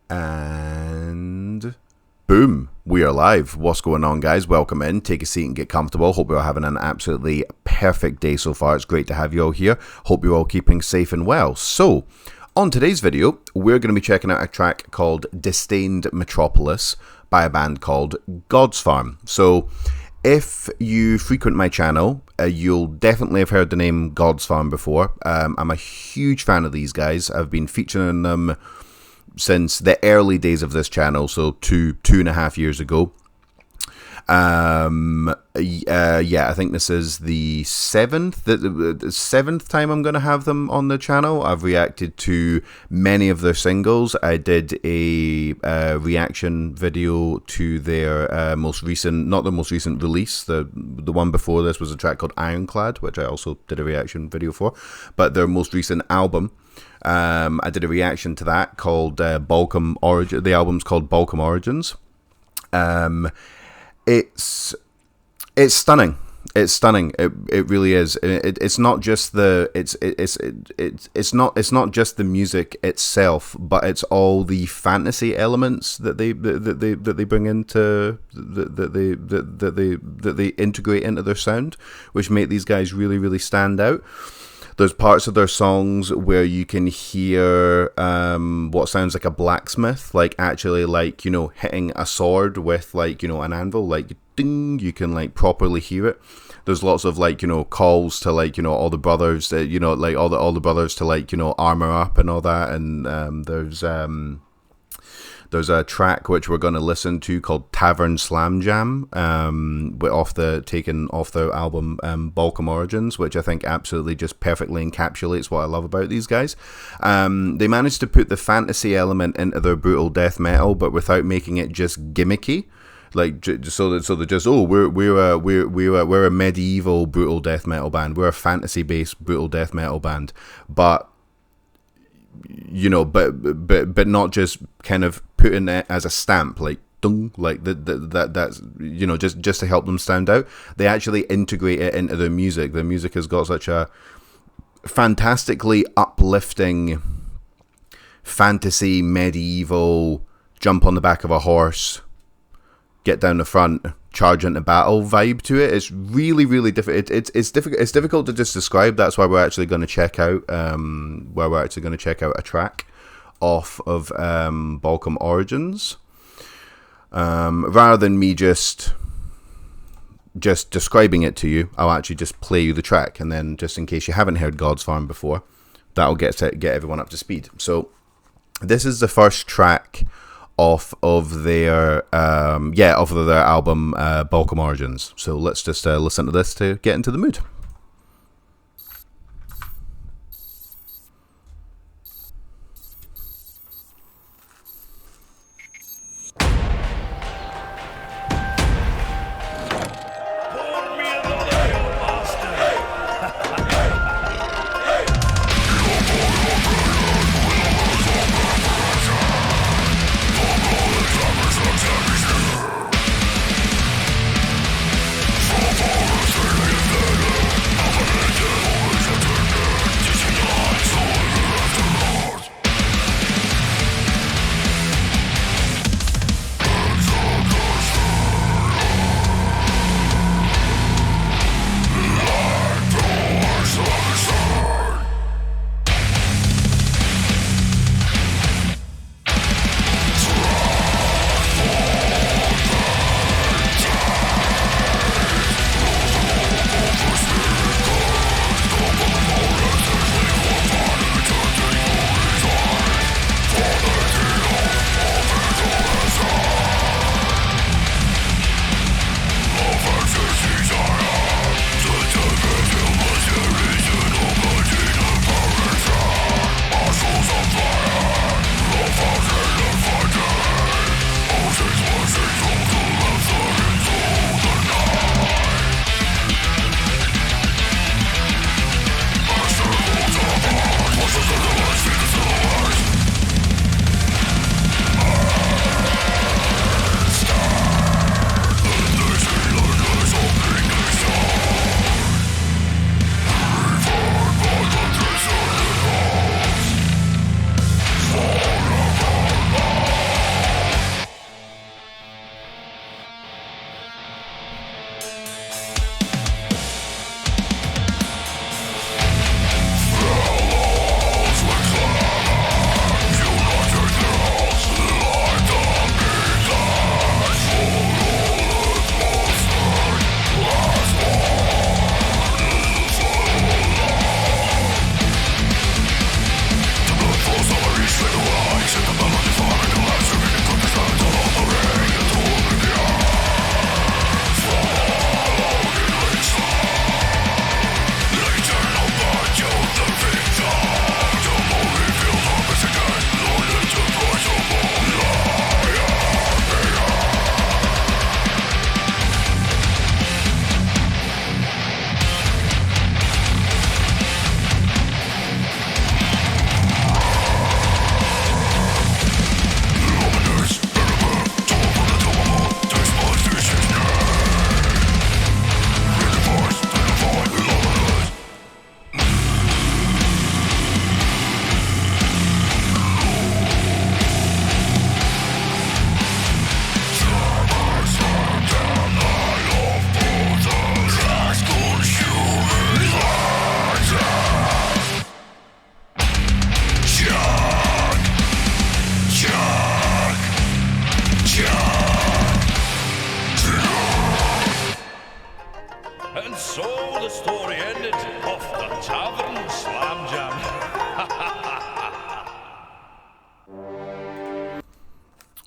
And boom, we are live. What's going on, guys? Welcome in. Take a seat and get comfortable. Hope you're having an absolutely perfect day so far. It's great to have you all here. Hope you're all keeping safe and well. So, on today's video, we're going to be checking out a track called Distained Metropolis by a band called Godsfarm. So, if you frequent my channel, you'll definitely have heard the name Godsfarm before. I'm a huge fan of these guys. I've been featuring them since the early days of this channel, so two and a half years ago. I think this is the seventh time I'm going to have them on the channel. I've reacted to many of their singles. I did a reaction video to their most recent, not the most recent release. The one before this was a track called Ironclad, which I also did a reaction video for. But their most recent album, I did a reaction to that called Balkan Origin. The album's called Balkan Origins. It's stunning. It's stunning. It really is. It's not just the it's not just the music itself, but it's all the fantasy elements that they bring into that they integrate into their sound, which make these guys really stand out. There's parts of their songs where you can hear what sounds like a blacksmith, like actually like, you know, hitting a sword with like, you know, an anvil, like ding, you can like properly hear it. There's lots of like, you know, calls to like, you know, all the brothers, you know, like all the brothers to like, you know, armor up and all that. And there's a track which we're going to listen to called Tavern Slam Jam, taken off their album Balkan Origins, which I think absolutely just perfectly encapsulates what I love about these guys. They managed to put the fantasy element into their brutal death metal, but without making it just gimmicky. Like so they're just we're a medieval brutal death metal band. We're a fantasy based brutal death metal band, but you know, but not just kind of putting it as a stamp, like dung, like that's, you know, just to help them stand out. They actually integrate it into their music. Their music has got such a fantastically uplifting fantasy medieval jump on the back of a horse, get down the front, charge into battle vibe to it. It's really different. It's difficult to just describe. That's why we're actually going to check out a track off of Balkan Origins, rather than me just describing it to you. I'll actually just play you the track, and then just in case you haven't heard Godsfarm before, that'll get everyone up to speed. So this is the first track off of their album Balkan Origins. So let's just listen to this to get into the mood.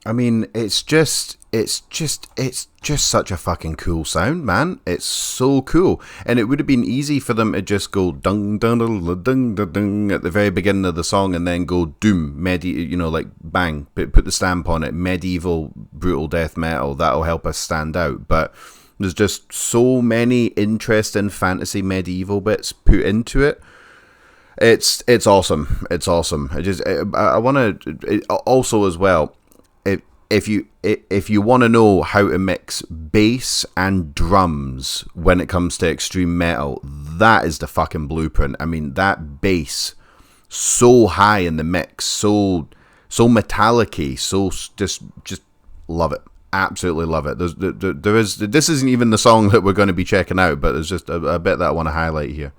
I mean, it's just such a fucking cool sound, man. It's so cool, and it would have been easy for them to just go dung dung dung dung dung dung at the very beginning of the song, and then go doom like bang, put the stamp on it, medieval brutal death metal. That'll help us stand out. But there's just so many interesting fantasy medieval bits put into it. It's awesome. It's awesome. I want to also as well. If you want to know how to mix bass and drums when it comes to extreme metal, that is the fucking blueprint. I mean, that bass, so high in the mix, so metallic-y, so just love it. Absolutely love it. This isn't even the song that we're going to be checking out, but there's just a bit that I want to highlight here.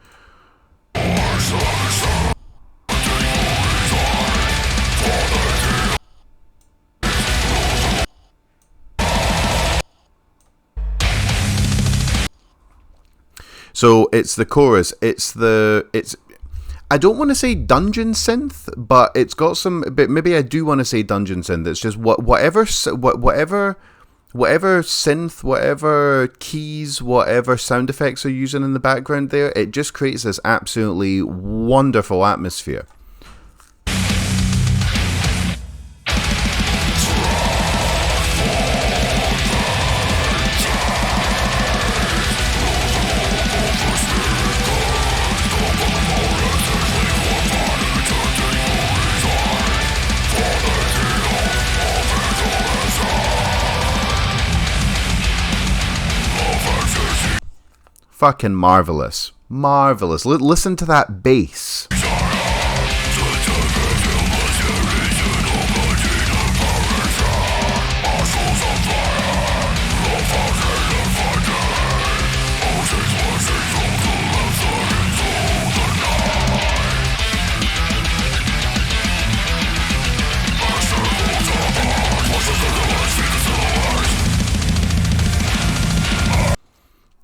So it's the chorus. It's I don't want to say dungeon synth, but it's got some. But maybe I do want to say dungeon synth. It's just whatever synth, whatever keys, whatever sound effects are using in the background there. It just creates this absolutely wonderful atmosphere. Fucking marvelous. Marvelous. Listen to that bass.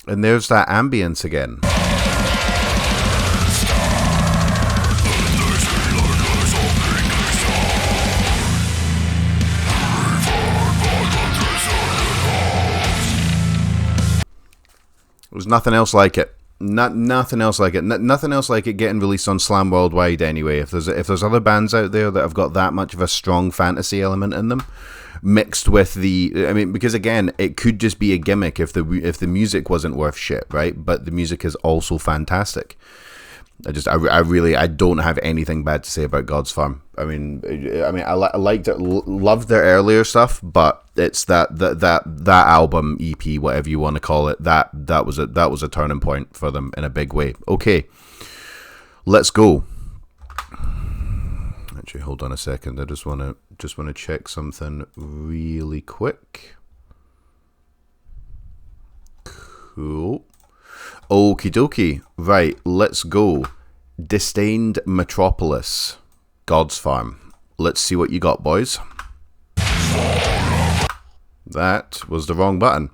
And there's that ambience again. There's nothing else like it. Nothing else like it. Nothing else like it getting released on Slam Worldwide anyway. If there's other bands out there that have got that much of a strong fantasy element in them, mixed with because again, it could just be a gimmick if the music wasn't worth shit, right? But the music is also fantastic. I don't have anything bad to say about Godsfarm. I liked it, loved their earlier stuff, but it's that album, EP, whatever you want to call it, that was a turning point for them in a big way. Okay, let's go. Actually, hold on a second. I just want to check something really quick. Cool. Okie dokie. Right, let's go. Distained Metropolis. Godsfarm. Let's see what you got, boys. That was the wrong button.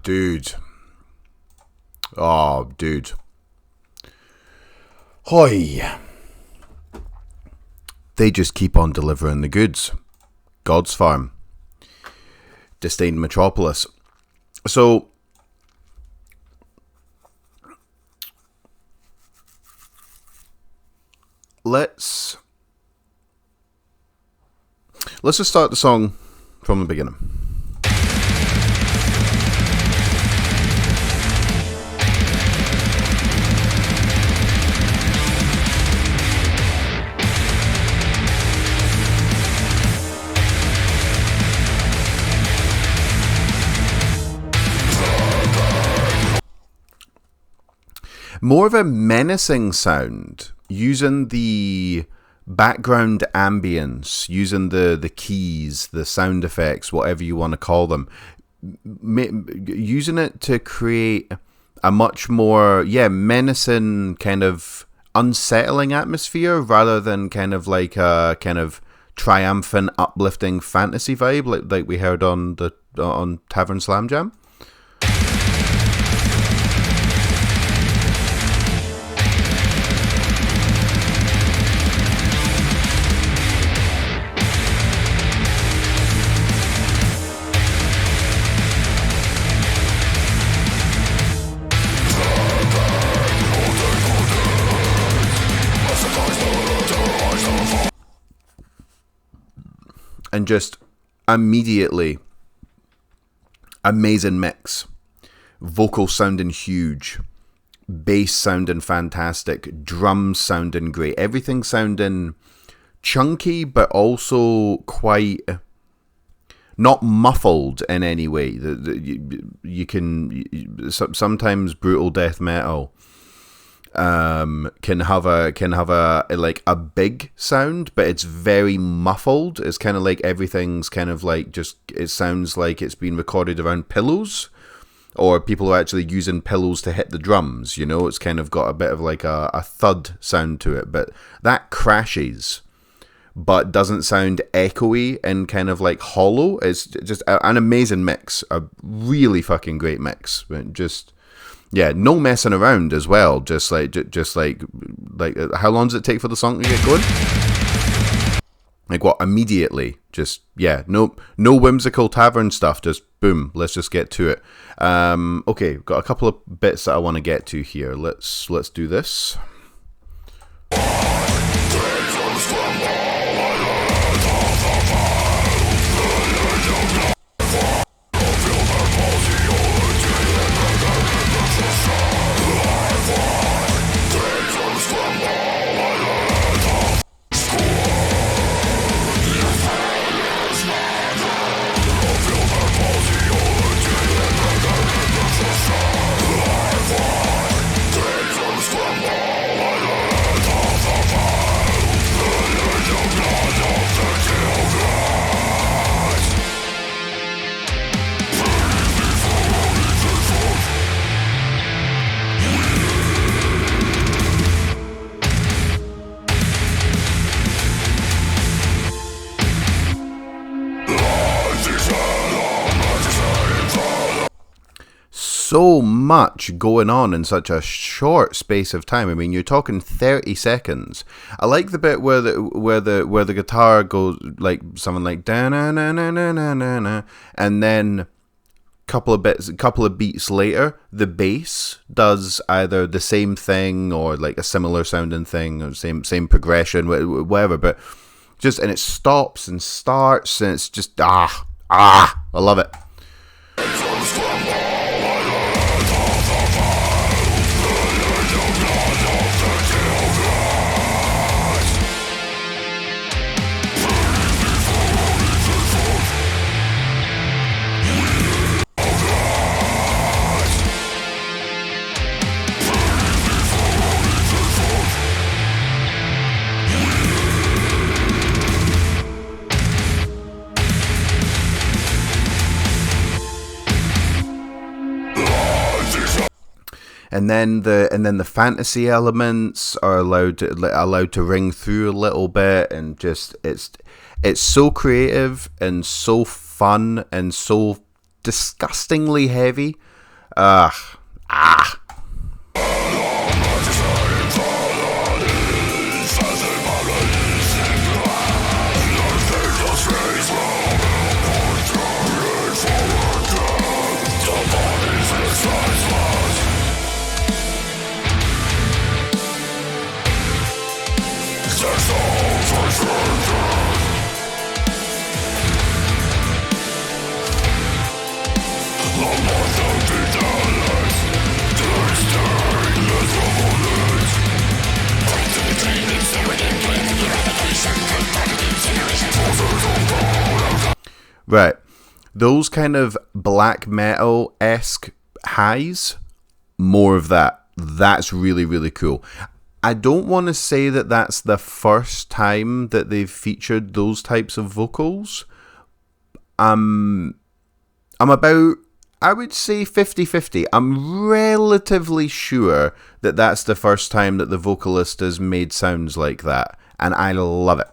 dude. Oh, dude. Hoi. They just keep on delivering the goods. Godsfarm. Distained Metropolis. So, let's just start the song from the beginning. More of a menacing sound, using the background ambience, using the keys, the sound effects, whatever you want to call them, using it to create a much more, menacing, kind of unsettling atmosphere, rather than kind of like a kind of triumphant, uplifting fantasy vibe, like we heard on Tavern Slam Jam. And just immediately, amazing mix. Vocals sounding huge. Bass sounding fantastic. Drums sounding great. Everything sounding chunky, but also quite not muffled in any way. You can sometimes brutal death metal can have a like a big sound, but it's very muffled. It's kind of like everything's kind of like just, it sounds like it's been recorded around pillows, or people are actually using pillows to hit the drums, you know. It's kind of got a bit of like a thud sound to it, but that crashes but doesn't sound echoey and kind of like hollow. It's just an amazing mix, a really fucking great mix. Just, yeah, no messing around as well. Just like how long does it take for the song to get going? Like what? Immediately. Just, yeah, no whimsical tavern stuff. Just boom. Let's just get to it. Okay, got a couple of bits that I want to get to here. Let's do this. So much going on in such a short space of time. I mean, you're talking 30 seconds. I like the bit where the guitar goes like something like da na na na na na na, and then couple of beats later, the bass does either the same thing or like a similar sounding thing, or same progression, whatever. But just, and it stops and starts, and it's just I love it. And then the fantasy elements are allowed to ring through a little bit, and just it's so creative and so fun and so disgustingly heavy. Ah. Ah. Right. Those kind of black metal-esque highs, more of that. That's really, really cool. I don't want to say that that's the first time that they've featured those types of vocals. I'm about, I would say 50-50. I'm relatively sure that that's the first time that the vocalist has made sounds like that. And I love it.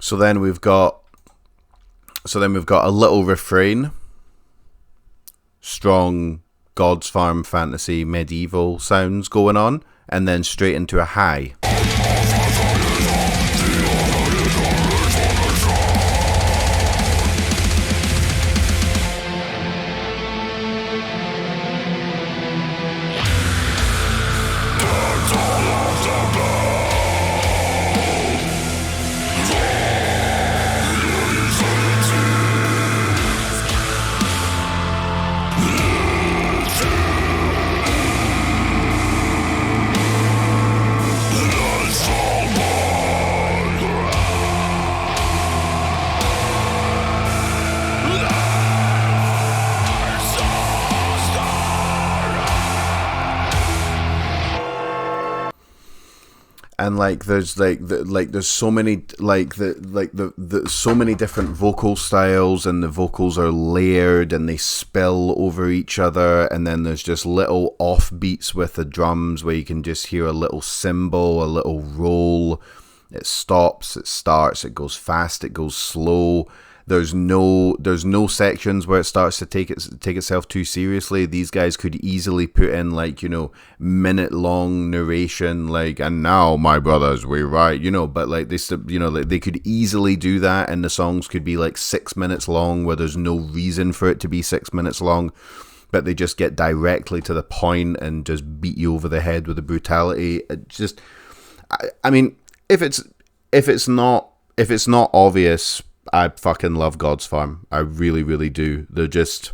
So then we've got a little refrain, strong Godsfarm fantasy medieval sounds going on, and then straight into a high. And there's so many so many different vocal styles, and the vocals are layered and they spill over each other, and then there's just little offbeats with the drums where you can just hear a little cymbal, a little roll. It stops, it starts, it goes fast, it goes slow. There's no sections where it starts to take itself too seriously. These guys could easily put in minute long narration, and now my brothers we write, but they could easily do that, and the songs could be 6 minutes long where there's no reason for it to be 6 minutes long, but they just get directly to the point and just beat you over the head with the brutality. I mean, if it's not obvious, I fucking love Godsfarm. I really, really do. It's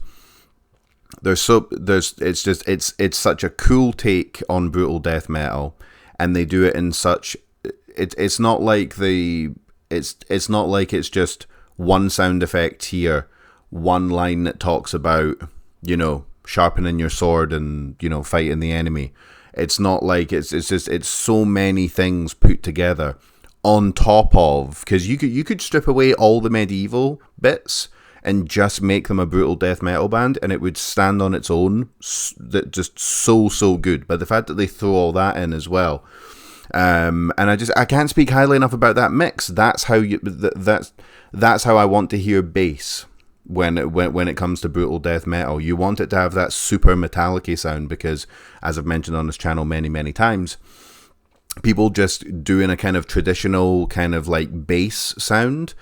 such a cool take on brutal death metal, and they do it in such. It's not like it's just one sound effect here, one line that talks about sharpening your sword and fighting the enemy. It's not like it's so many things put together. On top of, because you could strip away all the medieval bits and just make them a brutal death metal band, and it would stand on its own. That just so good. But the fact that they throw all that in as well, and I can't speak highly enough about that mix. That's how that's how I want to hear bass. when it comes to brutal death metal. You want it to have that super metallic-y sound because, as I've mentioned on this channel many times, people just doing a kind of traditional kind of like bass sound,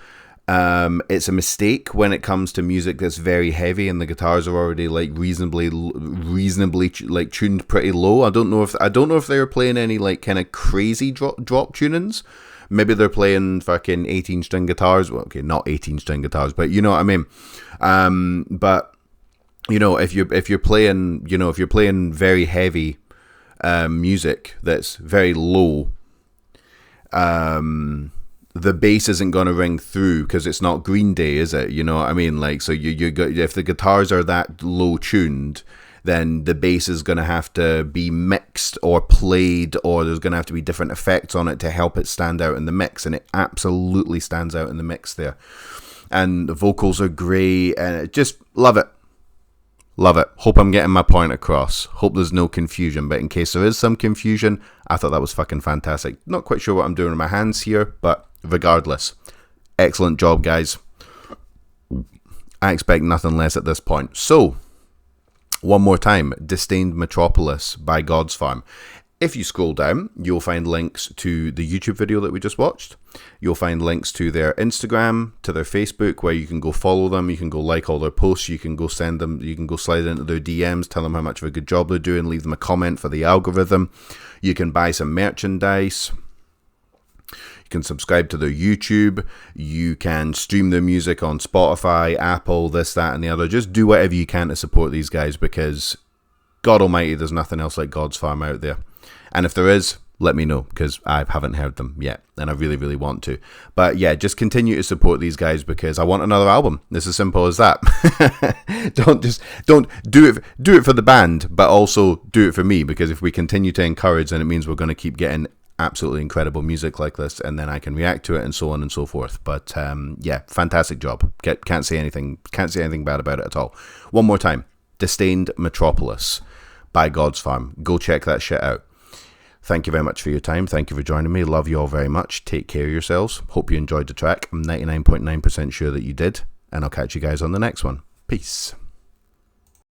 it's a mistake when it comes to music that's very heavy and the guitars are already like reasonably like tuned pretty low. I don't know if they're playing any like kind of crazy drop tunings. Maybe they're playing fucking 18-string guitars. Well, okay, not 18-string guitars, but you know what I mean. But you know, if you're playing very heavy music that's very low, the bass isn't going to ring through because it's not Green Day, is it? You know what I mean? Like, so you got, if the guitars are that low tuned, then the bass is going to have to be mixed or played, or there's going to have to be different effects on it to help it stand out in the mix, and it absolutely stands out in the mix there. And the vocals are great, and just love it. Love it. Hope I'm getting my point across. Hope there's no confusion, but in case there is some confusion, I thought that was fucking fantastic. Not quite sure what I'm doing with my hands here, but regardless, excellent job, guys. I expect nothing less at this point. So, one more time, Distained Metropolis by Godsfarm. If you scroll down, you'll find links to the YouTube video that we just watched. You'll find links to their Instagram, to their Facebook, where you can go follow them, you can go like all their posts, you can go slide into their DMs, tell them how much of a good job they're doing, leave them a comment for the algorithm. You can buy some merchandise. You can subscribe to their YouTube. You can stream their music on Spotify, Apple, this, that, and the other. Just do whatever you can to support these guys, because God almighty, there's nothing else like Godsfarm out there. And if there is, let me know, because I haven't heard them yet, and I really want to. But yeah, just continue to support these guys, because I want another album. It's as simple as that. don't do it for the band, but also do it for me, because if we continue to encourage, then it means we're going to keep getting absolutely incredible music like this, and then I can react to it and so on and so forth. But yeah, fantastic job. Can't say anything bad about it at all. One more time, Distained Metropolis by Godsfarm. Go check that shit out. Thank you very much for your time. Thank you for joining me. Love you all very much. Take care of yourselves. Hope you enjoyed the track. I'm 99.9% sure that you did, and I'll catch you guys on the next one. Peace.